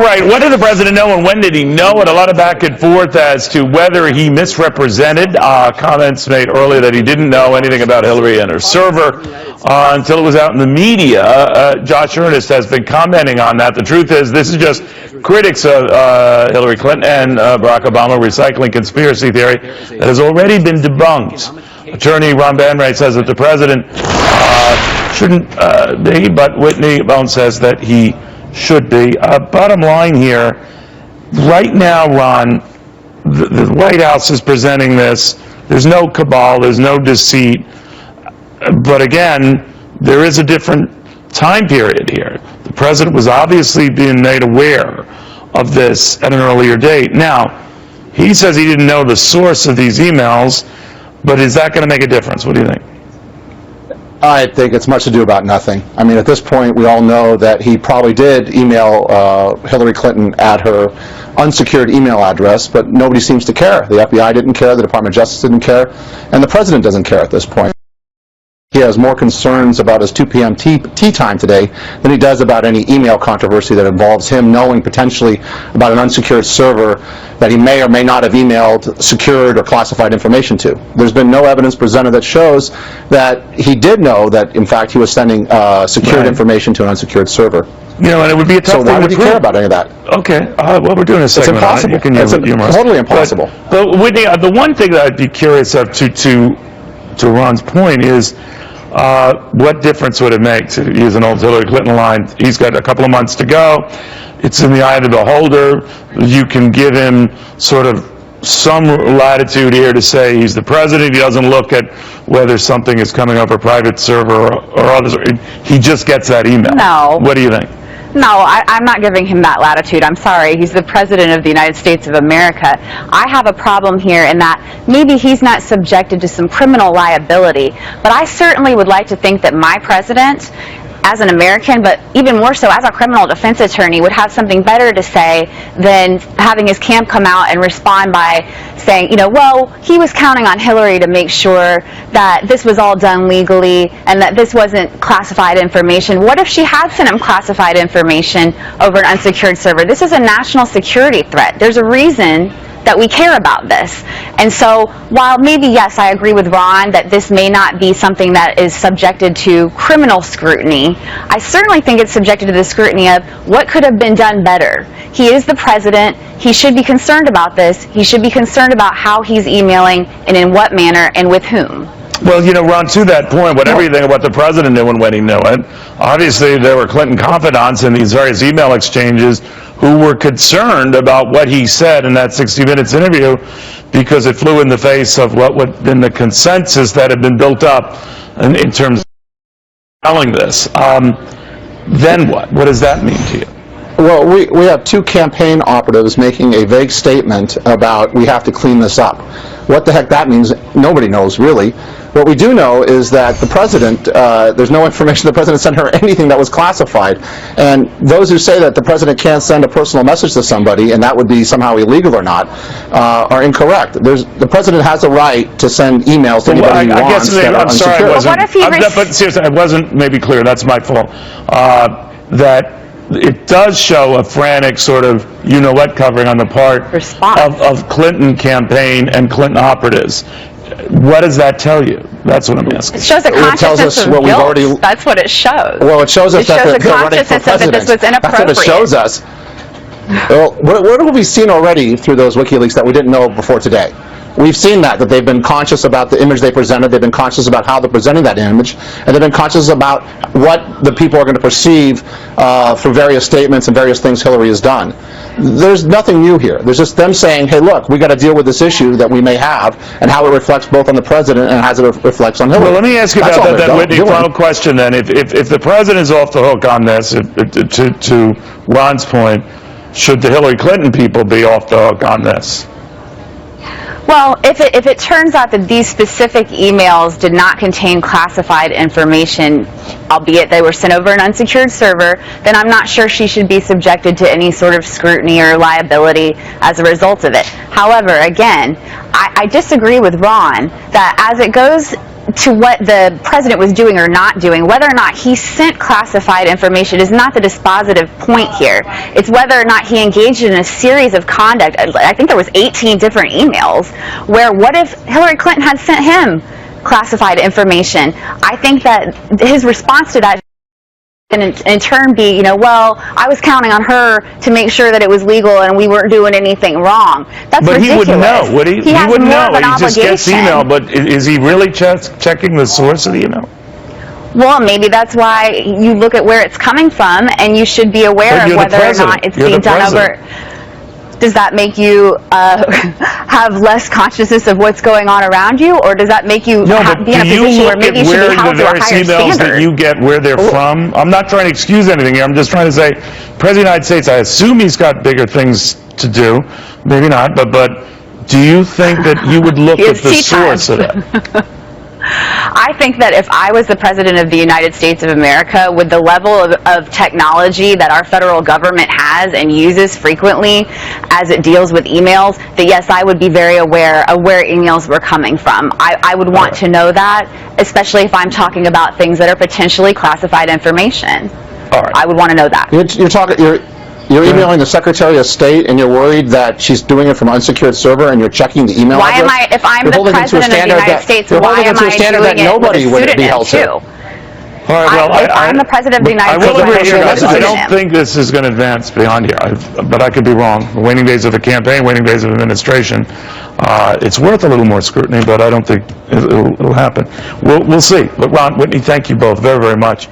right. What did the president know, and when did he know it? A lot of back and forth as to whether he misrepresented comments made earlier that he didn't know anything about Hillary and her server until it was out in the media. Josh Earnest has been commenting on that. The truth is, this is just critics of Hillary Clinton and Barack Obama recycling conspiracy theory that has already been debunked. Attorney Ron Banwright says that the president shouldn't be, but Whitney Boan says that he should be. Bottom line here, right now, Ron, the White House is presenting this. There's no cabal, there's no deceit. But again, there is a different time period here. The president was obviously being made aware of this at an earlier date. Now, he says he didn't know the source of these emails, but is that going to make a difference? What do you think? I think it's much ado about nothing. I mean, at this point, we all know that he probably did email Hillary Clinton at her unsecured email address, but nobody seems to care. The FBI didn't care, the Department of Justice didn't care, and the president doesn't care at this point. He has more concerns about his 2 p.m. tea time today than he does about any email controversy that involves him knowing potentially about an unsecured server that he may or may not have emailed secured or classified information to. There's been no evidence presented that shows that he did know that, in fact, he was sending secured information to an unsecured server. You know, and it would be a tough thing to So why would he care about any of that? Okay, well, we're doing a segment It's impossible. On it. It's totally impossible. But Whitney, the one thing that I'd be curious of to Ron's point is, what difference would it make to use an old Hillary Clinton line? He's got a couple of months to go. It's in the eye of the beholder. You can give him sort of some latitude here to say he's the president. He doesn't look at whether something is coming off a private server or others. He just gets that email. No. What do you think? No, I'm not giving him that latitude. I'm sorry. He's the President of the United States of America. I have a problem here in that maybe he's not subjected to some criminal liability, but I certainly would like to think that my president, as an American, but even more so as a criminal defense attorney, would have something better to say than having his camp come out and respond by saying, you know, well, he was counting on Hillary to make sure that this was all done legally and that this wasn't classified information. What if she had sent him classified information over an unsecured server? This is a national security threat. There's a reason that we care about this. And so while maybe, yes, I agree with Ron that this may not be something that is subjected to criminal scrutiny, I certainly think it's subjected to the scrutiny of what could have been done better. He is the president. He should be concerned about this. He should be concerned about how he's emailing and in what manner and with whom. Well, you know, Ron, to that point, whatever you think about the president knew and when he knew it, obviously there were Clinton confidants in these various email exchanges who were concerned about what he said in that 60 Minutes interview because it flew in the face of what would have been the consensus that had been built up in terms of telling this. Then what? What does that mean to you? Well, we have 2 campaign operatives making a vague statement about we have to clean this up. What the heck that means, nobody knows really. What we do know is that the president, there's no information the president sent her anything that was classified. And those who say that the president can't send a personal message to somebody and that would be somehow illegal or not are incorrect. The president has a right to send emails to anybody he wants that are unsecured. But seriously, I wasn't maybe clear. That's my fault. That it does show a frantic sort of you-know-what covering on the part of Clinton campaign and Clinton operatives. What does that tell you? That's what I'm asking. It shows a consciousness of guilt. That's what it shows. Well, it shows us that they're running for president. That this was inappropriate. That's what it shows us. Well, what have we seen already through those WikiLeaks that we didn't know before today? We've seen that they've been conscious about the image they presented, they've been conscious about how they're presenting that image, and they've been conscious about what the people are going to perceive for various statements and various things Hillary has done. There's nothing new here. There's just them saying, hey, look, we got to deal with this issue that we may have and how it reflects both on the president and how it reflects on Hillary. Well, let me ask you about that, Whitney. Final question then. If the president is off the hook on this, to Ron's point, should the Hillary Clinton people be off the hook on this? Well, if it turns out that these specific emails did not contain classified information, albeit they were sent over an unsecured server, then I'm not sure she should be subjected to any sort of scrutiny or liability as a result of it. However, again, I disagree with Ron that as it goes to what the president was doing or not doing. Whether or not he sent classified information is not the dispositive point here. It's whether or not he engaged in a series of conduct. I think there was 18 different emails where what if Hillary Clinton had sent him classified information? I think that his response to that and in turn be, well, I was counting on her to make sure that it was legal and we weren't doing anything wrong. That's but ridiculous. He wouldn't know, would he? He wouldn't know. He just gets email, but is he really checking the source of the email? Well, maybe that's why you look at where it's coming from, and you should be aware of whether or not it's being done over. Does that make you have less consciousness of what's going on around you, or does that make you be in a position where maybe you should be held to a higher standard? The various emails that you get, where they're from. I'm not trying to excuse anything here. I'm just trying to say, President of the United States, I assume he's got bigger things to do. Maybe not, but do you think that you would look at the source of that? I think that if I was the President of the United States of America, with the level of technology that our federal government has and uses frequently as it deals with emails, that yes, I would be very aware of where emails were coming from. I would want to know that, especially if I'm talking about things that are potentially classified information. All right. I would want to know that. You're emailing the Secretary of State, and you're worried that she's doing it from an unsecured server, and you're checking the email address? Why am I, if I'm the President of the United States, why am I doing it with a pseudonym too? All right, well, I'm the President of the United States. I don't think this is going to advance beyond here, but I could be wrong. Waning days of a campaign, waning days of administration. It's worth a little more scrutiny, but I don't think it'll happen. We'll see. But Ron, Whitney, thank you both very, very much.